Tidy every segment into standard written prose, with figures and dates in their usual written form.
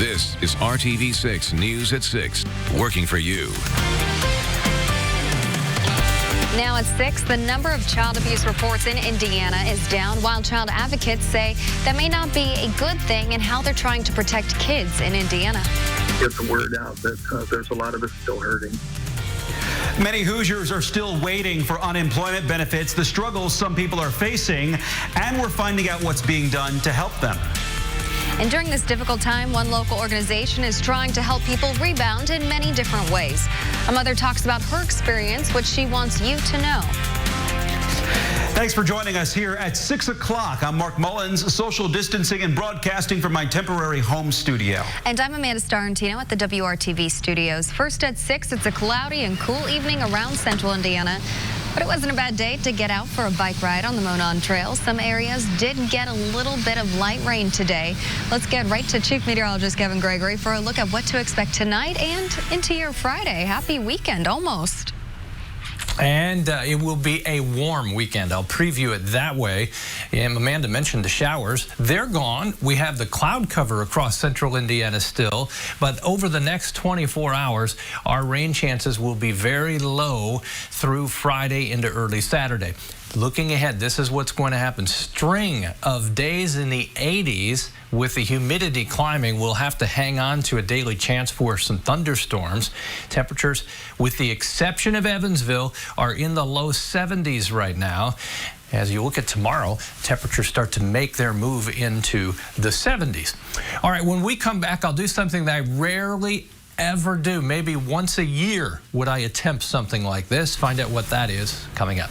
This is RTV6 News at 6, working for you. Now at 6, the number of child abuse reports in Indiana is down, while child advocates say that may not be a good thing in how they're trying to protect kids in Indiana. Get the word out that there's a lot of us still hurting. Many Hoosiers are still waiting for unemployment benefits, the struggles some people are facing, and we're finding out what's being done to help them. And during this difficult time, one local organization is trying to help people rebound in many different ways. A mother talks about her experience, which she wants you to know. Thanks for joining us here at 6 o'clock. I'm Mark Mullins, social distancing and broadcasting from my temporary home studio. And I'm Amanda Starantino at the WRTV studios. First at 6, it's a cloudy and cool evening around central Indiana. But it wasn't a bad day to get out for a bike ride on the Monon Trail. Some areas did get a little bit of light rain today. Let's get right to Chief Meteorologist Kevin Gregory for a look at what to expect tonight and into your Friday. Happy weekend, almost. And it will be a warm weekend. I'll preview it that way. And Amanda mentioned the showers. They're gone. We have the cloud cover across central Indiana still. But over the next 24 hours, our rain chances will be very low through Friday into early Saturday. Looking ahead, this is what's going to happen. String of days in the 80s with the humidity climbing. We'll have to hang on to a daily chance for some thunderstorms. Temperatures, with the exception of Evansville, are in the low 70s right now. As you look at tomorrow, temperatures start to make their move into the 70s. All right, when we come back, I'll do something that I rarely ever do. Maybe once a year would I attempt something like this. Find out what that is coming up.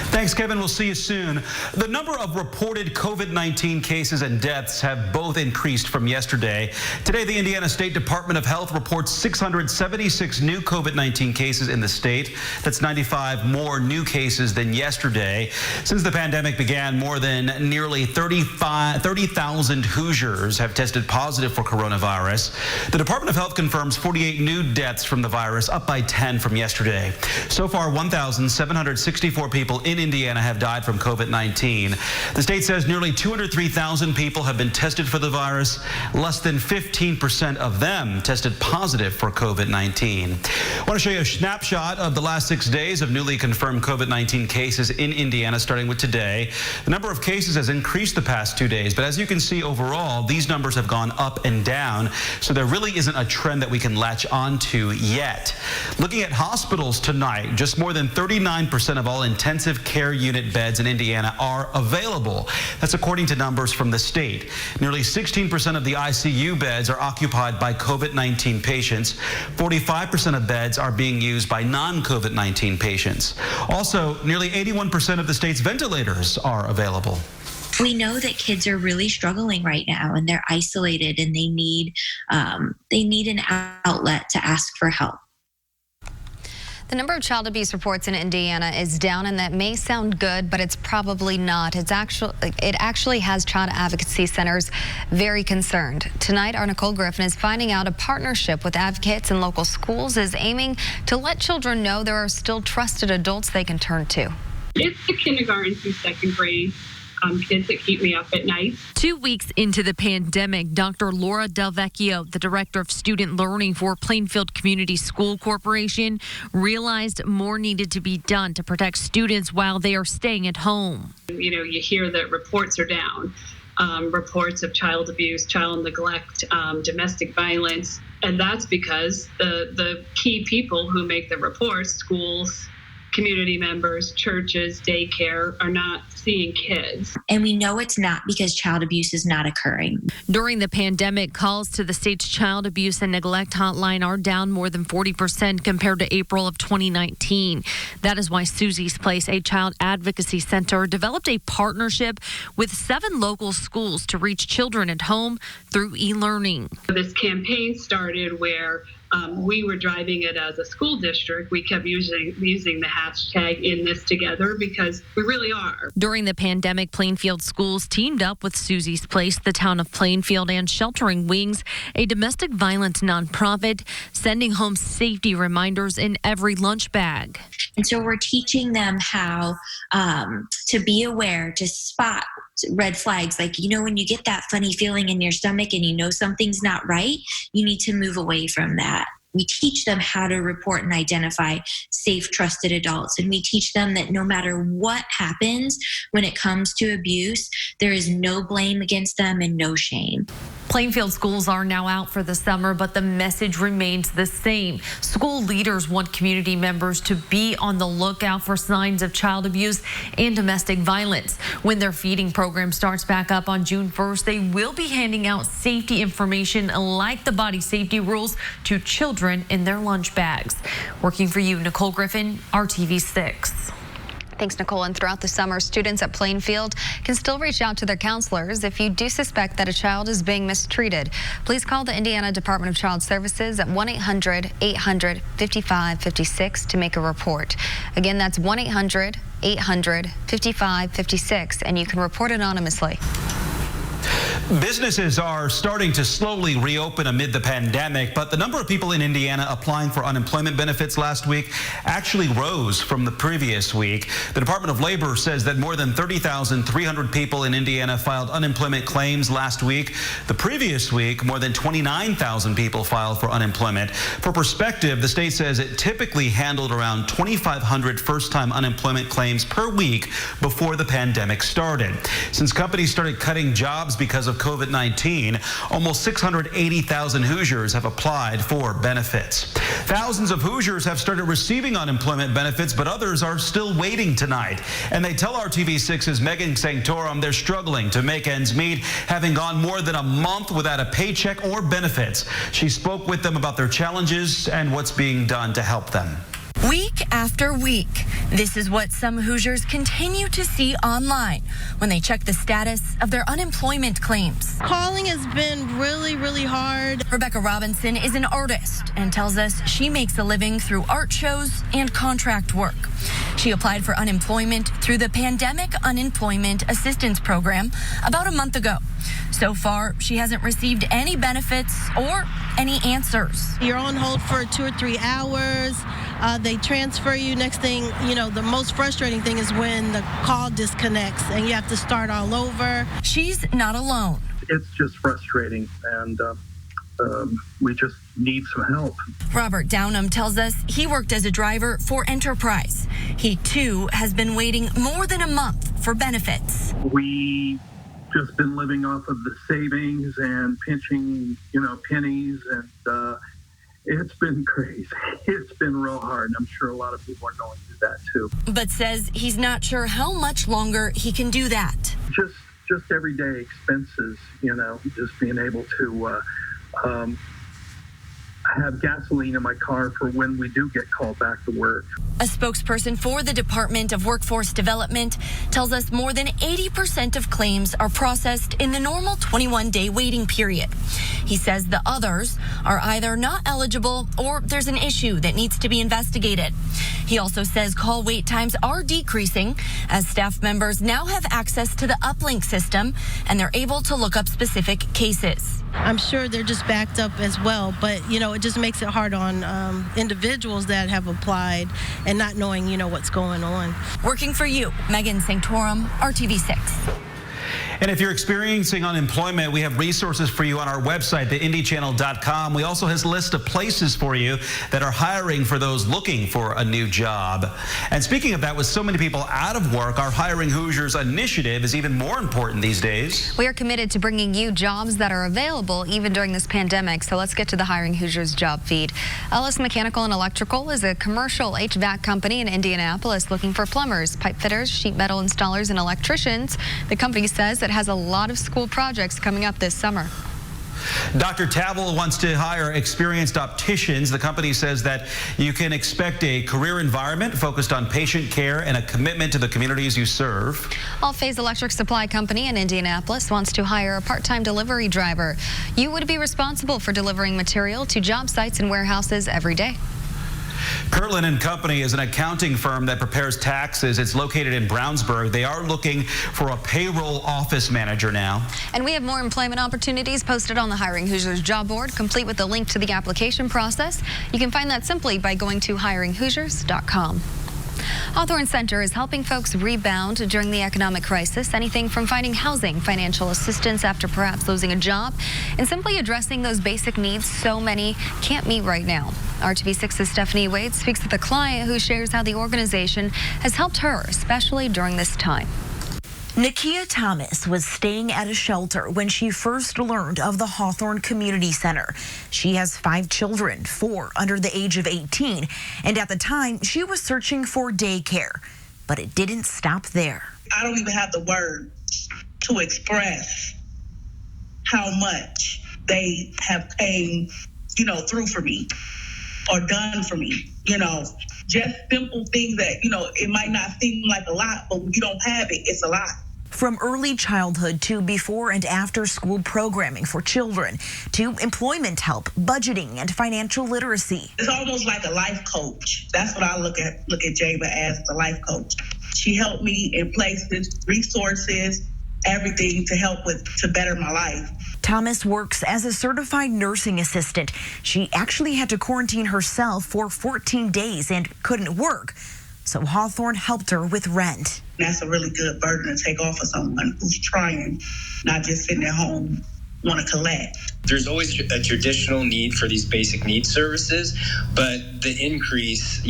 Thanks, Kevin. We'll see you soon. The number of reported COVID-19 cases and deaths have both increased from yesterday. Today, the Indiana State Department of Health reports 676 new COVID-19 cases in the state. That's 95 more new cases than yesterday. Since the pandemic began, more than nearly 30,000 Hoosiers have tested positive for coronavirus. The Department of Health confirms 48 new deaths from the virus, up by 10 from yesterday. So far, 1,764 people in Indiana have died from COVID-19. The state says nearly 203,000 people have been tested for the virus. Less than 15% of them tested positive for COVID-19. I want to show you a snapshot of the last 6 days of newly confirmed COVID-19 cases in Indiana, starting with today. The number of cases has increased the past 2 days, but as you can see overall, these numbers have gone up and down, so there really isn't a trend that we can latch onto yet. Looking at hospitals tonight, just more than 39% of all intensive care unit beds in Indiana are available. That's according to numbers from the state. Nearly 16% of the ICU beds are occupied by COVID-19 patients. 45% of beds are being used by non-COVID-19 patients. Also, nearly 81% of the state's ventilators are available. We know that kids are really struggling right now, and they're isolated, and they need an outlet to ask for help. The number of child abuse reports in Indiana is down, and that may sound good, but it's probably not. It actually has child advocacy centers very concerned. Tonight, our Nicole Griffin is finding out a partnership with advocates and local schools is aiming to let children know there are still trusted adults they can turn to. It's the kindergarten through second grade kids that keep me up at night. 2 weeks into the pandemic, Dr. Laura Del Vecchio, the director of student learning for Plainfield Community School Corporation, realized more needed to be done to protect students while they are staying at home. You know, you hear that reports are down, reports of child abuse, child neglect, domestic violence, and that's because the key people who make the reports, schools, community members, churches, daycare, are not seeing kids. And we know it's not because child abuse is not occurring. During the pandemic, calls to the state's child abuse and neglect hotline are down more than 40% compared to April of 2019. That is why Susie's Place, a child advocacy center, developed a partnership with 7 local schools to reach children at home through e-learning. This campaign started where We were driving it as a school district. We kept using the hashtag in this together because we really are. During the pandemic, Plainfield schools teamed up with Susie's Place, the town of Plainfield, and Sheltering Wings, a domestic violence nonprofit, sending home safety reminders in every lunch bag. And so we're teaching them how to be aware, to spot red flags. Like, when you get that funny feeling in your stomach and you know something's not right, you need to move away from that. We teach them how to report and identify safe, trusted adults. And we teach them that no matter what happens when it comes to abuse, there is no blame against them and no shame. Plainfield schools are now out for the summer, but the message remains the same. School leaders want community members to be on the lookout for signs of child abuse and domestic violence. When their feeding program starts back up on June 1st, they will be handing out safety information like the body safety rules to children in their lunch bags. Working for you, Nicole Griffin, RTV6. Thanks, Nicole. And throughout the summer, students at Plainfield can still reach out to their counselors if you do suspect that a child is being mistreated. Please call the Indiana Department of Child Services at 1-800-800-5556 to make a report. Again, that's 1-800-800-5556, and you can report anonymously. Businesses are starting to slowly reopen amid the pandemic, but the number of people in Indiana applying for unemployment benefits last week actually rose from the previous week. The Department of Labor says that more than 30,300 people in Indiana filed unemployment claims last week. The previous week, more than 29,000 people filed for unemployment. For perspective, the state says it typically handled around 2,500 first-time unemployment claims per week before the pandemic started. Since companies started cutting jobs because of COVID-19, almost 680,000 Hoosiers have applied for benefits. Thousands of Hoosiers have started receiving unemployment benefits, but others are still waiting tonight. And they tell RTV6's Megan Sanctorum they're struggling to make ends meet, having gone more than a month without a paycheck or benefits. She spoke with them about their challenges and what's being done to help them. Week after week, this is what some Hoosiers continue to see online when they check the status of their unemployment claims. Calling has been really hard. Rebecca Robinson is an artist and tells us she makes a living through art shows and contract work. She applied for unemployment through the Pandemic Unemployment Assistance Program about a month ago. So far, she hasn't received any benefits or any answers. You're on hold for 2 or 3 hours. They transfer you. Next thing, the most frustrating thing is when the call disconnects and you have to start all over. She's not alone. It's just frustrating, and we just need some help. Robert Downham tells us he worked as a driver for Enterprise. He, too, has been waiting more than a month for benefits. We just been living off of the savings and pinching, pennies, and it's been crazy. It's been real hard, and I'm sure a lot of people are going through that too. But says he's not sure how much longer he can do that. Just everyday expenses, just being able to have gasoline in my car for when we do get called back to work. A spokesperson for the Department of Workforce Development tells us more than 80% of claims are processed in the normal 21-day waiting period. He says the others are either not eligible or there's an issue that needs to be investigated. He also says call wait times are decreasing as staff members now have access to the uplink system and they're able to look up specific cases. I'm sure they're just backed up as well, but it just makes it hard on individuals that have applied and not knowing what's going on. Working for you, Megan Sanctorum, RTV6. And if you're experiencing unemployment, we have resources for you on our website, theindychannel.com. We also have a list of places for you that are hiring for those looking for a new job. And speaking of that, with so many people out of work, our Hiring Hoosiers initiative is even more important these days. We are committed to bringing you jobs that are available even during this pandemic. So let's get to the Hiring Hoosiers job feed. Ellis Mechanical and Electrical is a commercial HVAC company in Indianapolis looking for plumbers, pipe fitters, sheet metal installers, and electricians. The company says it has a lot of school projects coming up this summer. Dr. Tavel wants to hire experienced opticians. The company says that you can expect a career environment focused on patient care and a commitment to the communities you serve. All-Phase Electric Supply Company in Indianapolis wants to hire a part-time delivery driver. You would be responsible for delivering material to job sites and warehouses every day. Kirtland & Company is an accounting firm that prepares taxes. It's located in Brownsburg. They are looking for a payroll office manager now. And we have more employment opportunities posted on the Hiring Hoosiers job board, complete with a link to the application process. You can find that simply by going to hiringhoosiers.com. Hawthorne Center is helping folks rebound during the economic crisis. Anything from finding housing, financial assistance after perhaps losing a job, and simply addressing those basic needs so many can't meet right now. RTV6's Stephanie Wade speaks with a client who shares how the organization has helped her, especially during this time. Nakia Thomas was staying at a shelter when she first learned of the Hawthorne Community Center. She has 5 children, 4 under the age of 18, and at the time she was searching for daycare. But it didn't stop there. I don't even have the words to express how much they have came, through for me or done for me, just simple things that, it might not seem like a lot, but when you don't have it, it's a lot. From early childhood to before and after school programming for children, to employment help, budgeting, and financial literacy. It's almost like a life coach. That's what I look at Jaba as, the life coach. She helped me in places, resources, everything to better my life. Thomas works as a certified nursing assistant. She actually had to quarantine herself for 14 days and couldn't work. So Hawthorne helped her with rent. That's a really good burden to take off of someone who's trying, not just sitting at home, want to collect. There's always a traditional need for these basic needs services, but the increase,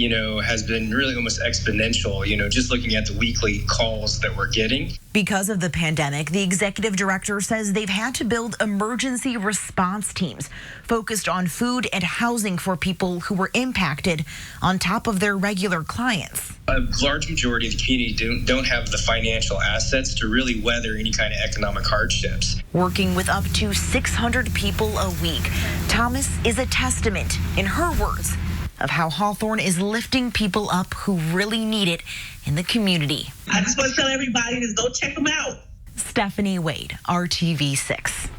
has been really almost exponential, just looking at the weekly calls that we're getting. Because of the pandemic, the executive director says they've had to build emergency response teams focused on food and housing for people who were impacted on top of their regular clients. A large majority of the community don't have the financial assets to really weather any kind of economic hardships. Working with up to 600 people a week, Thomas is a testament, in her words, of how Hawthorne is lifting people up who really need it in the community. I just want to tell everybody to go check them out. Stephanie Wade, RTV6.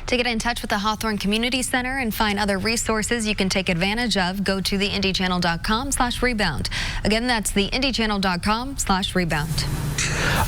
To get in touch with the Hawthorne Community Center and find other resources you can take advantage of, go to theindychannel.com/rebound. Again, that's theindychannel.com/rebound.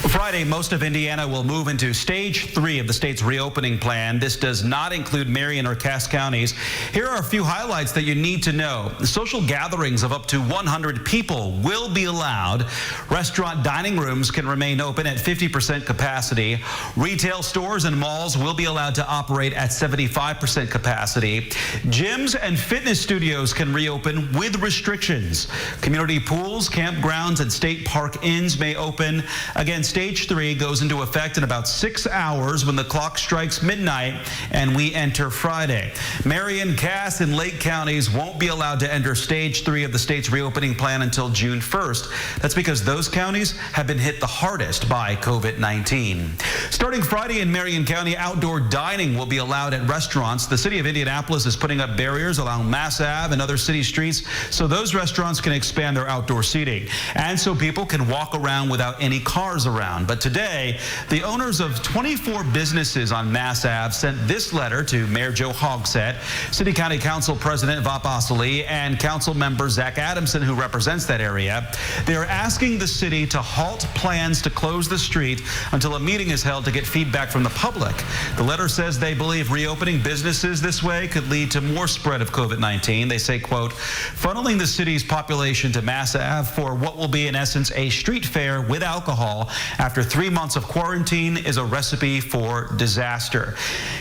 Friday, most of Indiana will move into stage 3 of the state's reopening plan. This does not include Marion or Cass counties. Here are a few highlights that you need to know. Social gatherings of up to 100 people will be allowed. Restaurant dining rooms can remain open at 50% capacity. Retail stores and malls will be allowed to operate at 75% capacity. Gyms and fitness studios can reopen with restrictions. Community pools, campgrounds, and state park inns may open. Again, stage 3 goes into effect in about 6 hours when the clock strikes midnight and we enter Friday. Marion, Cass, and Lake counties won't be allowed to enter stage 3 of the state's reopening plan until June 1st. That's because those counties have been hit the hardest by COVID-19. Starting Friday in Marion County, outdoor dining will be allowed at restaurants. The city of Indianapolis is putting up barriers along Mass Ave and other city streets so those restaurants can expand their outdoor seating and so people can walk around without any cars around. But today, the owners of 24 businesses on Mass Ave sent this letter to Mayor Joe Hogsett, City County Council President Vop Osili, and Council Member Zach Adamson, who represents that area. They are asking the city to halt plans to close the street until a meeting is held to get feedback from the public. The letter says they believe reopening businesses this way could lead to more spread of COVID-19. They say, quote, funneling the city's population to Mass Ave for what will be in essence a street fair with alcohol after 3 months of quarantine is a recipe for disaster.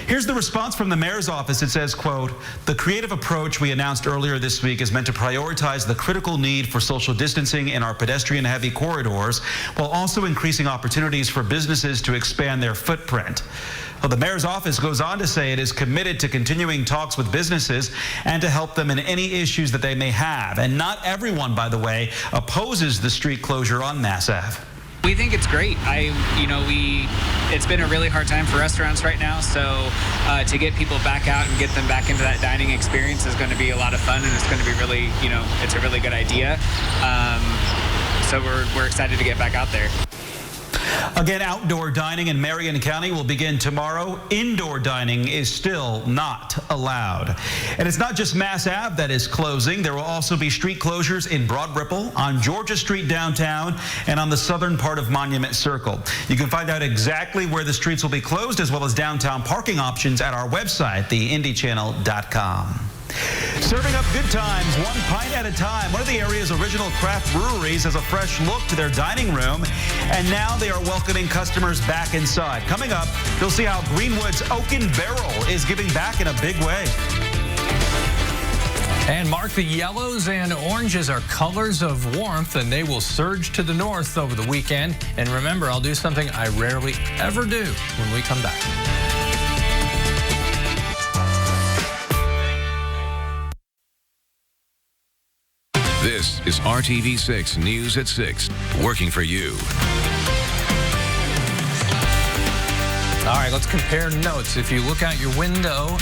Here's the response from the mayor's office. It says, quote, the creative approach we announced earlier this week is meant to prioritize the critical need for social distancing in our pedestrian-heavy corridors while also increasing opportunities for businesses to expand their footprint. Well, the mayor's office goes on to say it is committed to continuing talks with businesses and to help them in any issues that they may have. And not everyone, by the way, opposes the street closure on Mass Ave. We think it's great. It's been a really hard time for restaurants right now, so to get people back out and get them back into that dining experience is going to be a lot of fun, and it's going to be really, it's a really good idea. So we're excited to get back out there. Again, outdoor dining in Marion County will begin tomorrow. Indoor dining is still not allowed. And it's not just Mass Ave that is closing. There will also be street closures in Broad Ripple, on Georgia Street downtown, and on the southern part of Monument Circle. You can find out exactly where the streets will be closed, as well as downtown parking options at our website, theindychannel.com. Serving up good times, one pint at a time. One of the area's original craft breweries has a fresh look to their dining room, and now they are welcoming customers back inside. Coming up, you'll see how Greenwood's Oak and Barrel is giving back in a big way. And Mark, the yellows and oranges are colors of warmth, and they will surge to the north over the weekend. And remember, I'll do something I rarely ever do when we come back. This is RTV6 News at 6, working for you. All right, let's compare notes. If you look out your window,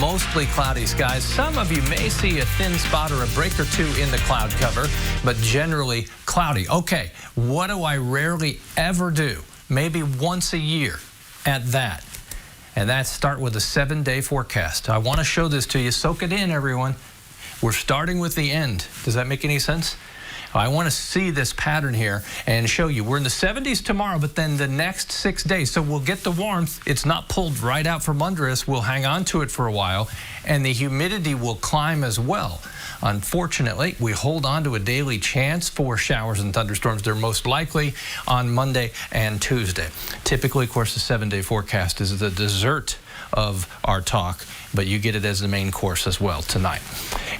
mostly cloudy skies. Some of you may see a thin spot or a break or two in the cloud cover, but generally cloudy. Okay, what do I rarely ever do? Maybe once a year at that. And that's start with a 7-day forecast. I want to show this to you. Soak it in, everyone. We're starting with the end. Does that make any sense? I want to see this pattern here and show you. We're in the 70s tomorrow, but then the next 6 days. So we'll get the warmth. It's not pulled right out from under us. We'll hang on to it for a while, and the humidity will climb as well. Unfortunately, we hold on to a daily chance for showers and thunderstorms. They're most likely on Monday and Tuesday. Typically, of course, the 7-day forecast is the dessert of our talk, but you get it as the main course as well tonight.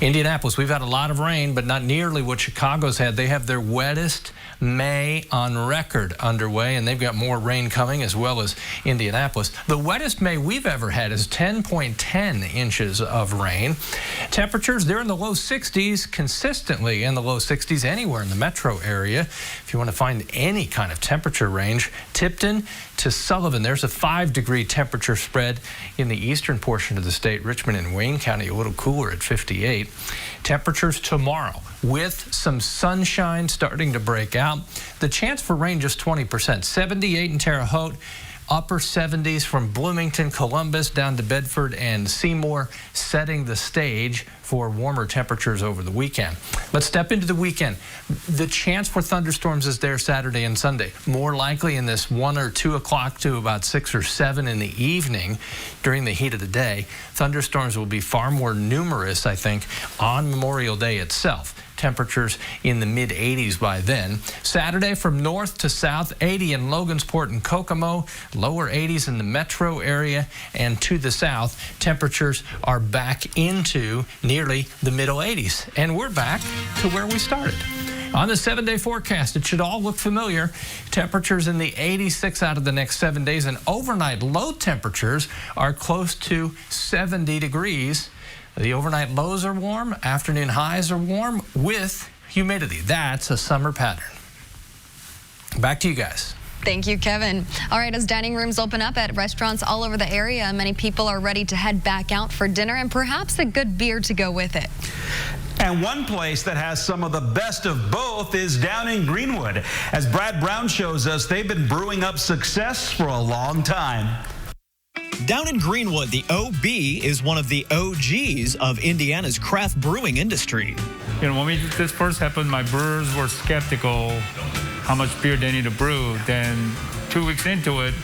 Indianapolis, we've had a lot of rain, but not nearly what Chicago's had. They have their wettest May on record underway, and they've got more rain coming, as well as Indianapolis. The wettest May we've ever had is 10.10 inches of rain. Temperatures, they're in the low 60s, consistently in the low 60s anywhere in the metro area. If you want to find any kind of temperature range, Tipton to Sullivan, there's a 5-degree temperature spread in the eastern portion of the state. Richmond and Wayne County a little cooler at 58. Temperatures tomorrow with some sunshine starting to break out. The chance for rain just 20%. 78 in Terre Haute. Upper 70s from Bloomington, Columbus, down to Bedford and Seymour, setting the stage for warmer temperatures over the weekend. Let's step into the weekend. The chance for thunderstorms is there Saturday and Sunday. More likely in this 1 or 2 o'clock to about 6 or 7 in the evening during the heat of the day. Thunderstorms will be far more numerous, I think, on Memorial Day itself. Temperatures in the mid-80s by then. Saturday from north to south, 80 in Logansport and Kokomo, lower 80s in the metro area, and to the south, temperatures are back into nearly the middle 80s. And we're back to where we started. On the 7-day forecast, it should all look familiar. Temperatures in the 86 out of the next 7 days, and overnight low temperatures are close to 70 degrees. The overnight lows are warm, afternoon highs are warm with humidity. That's a summer pattern. Back to you guys. Thank you, Kevin. All right, as dining rooms open up at restaurants all over the area, many people are ready to head back out for dinner and perhaps a good beer to go with it. And one place that has some of the best of both is down in Greenwood. As Brad Brown shows us, they've been brewing up success for a long time. Down in Greenwood, the OB is one of the OGs of Indiana's craft brewing industry. You know, when this first happened, my brewers were skeptical how much beer they need to brew. Then 2 weeks into it,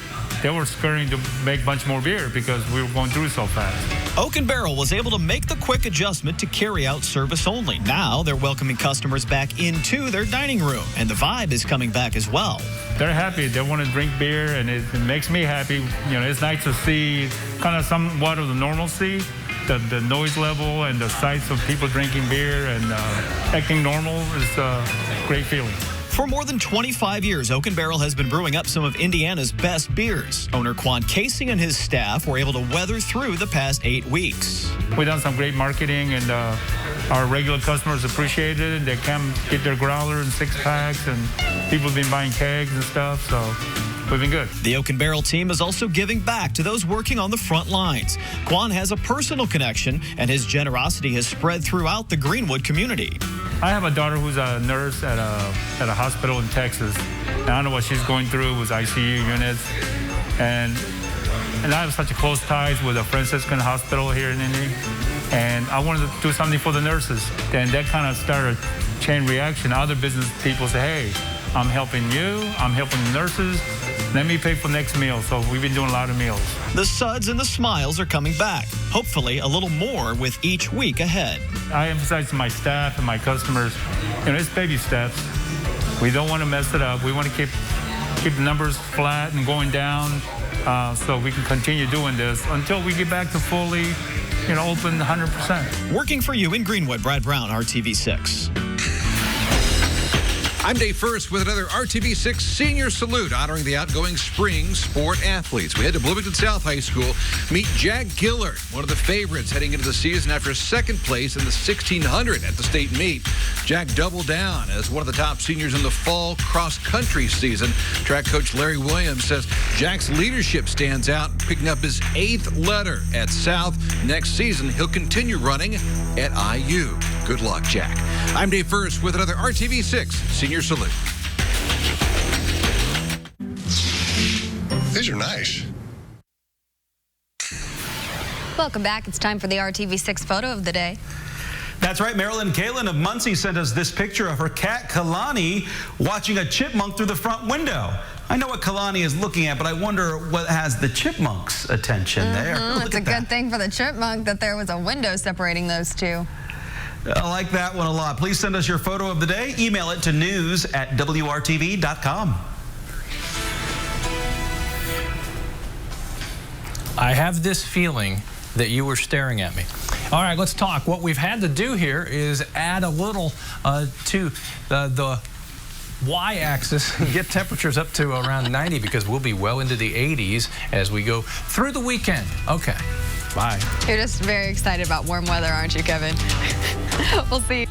they were scurrying to make a bunch more beer because we were going through so fast. Oak and Barrel was able to make the quick adjustment to carry out service only. Now they're welcoming customers back into their dining room, and the vibe is coming back as well. They're happy. They want to drink beer, and it makes me happy. You know, it's nice to see kind of somewhat of the normalcy, the noise level and the sights of people drinking beer and acting normal is a great feeling. For more than 25 years, Oak and Barrel has been brewing up some of Indiana's best beers. Owner Quan Casey and his staff were able to weather through the past 8 weeks. We've done some great marketing, and Our regular customers appreciate it. They come get their growler and 6-packs, and people have been buying kegs and stuff, so we've been good. The Oak and Barrel team is also giving back to those working on the front lines. Quan has a personal connection, and his generosity has spread throughout the Greenwood community. I have a daughter who's a nurse at a hospital in Texas. And I don't know what she's going through with ICU units. And I have such a close ties with a Franciscan hospital here in Indy. And I wanted to do something for the nurses. And that kind of started a chain reaction. Other business people say, hey, I'm helping you, I'm helping the nurses. Let me pay for next meal. So we've been doing a lot of meals. The suds and the smiles are coming back. Hopefully a little more with each week ahead. I emphasize to my staff and my customers, it's baby steps. We don't want to mess it up. We want to keep the numbers flat and going down so we can continue doing this until we get back to fully, open 100%. Working for you in Greenwood, Brad Brown, RTV6. I'm Dave First with another RTV6 Senior Salute honoring the outgoing spring sport athletes. We head to Bloomington South High School, meet Jack Gillard, one of the favorites heading into the season after second place in the 1600 at the state meet. Jack doubled down as one of the top seniors in the fall cross-country season. Track coach Larry Williams says Jack's leadership stands out, picking up his 8th letter at South. Next season, he'll continue running at IU. Good luck, Jack. I'm Dave First with another RTV6 Senior Salute. These are nice. Welcome back. It's time for the RTV6 photo of the day. That's right. Marilyn Kalin of Muncie sent us this picture of her cat, Kalani, watching a chipmunk through the front window. I know what Kalani is looking at, but I wonder what has the chipmunk's attention there. It's a good thing for the chipmunk that there was a window separating those two. I like that one a lot. Please send us your photo of the day. Email it to news@WRTV.com. I have this feeling that you were staring at me. All right, let's talk. What we've had to do here is add a little to the y-axis and get temperatures up to around 90 because we'll be well into the 80s as we go through the weekend. Okay, bye. You're just very excited about warm weather, aren't you, Kevin? We'll see you.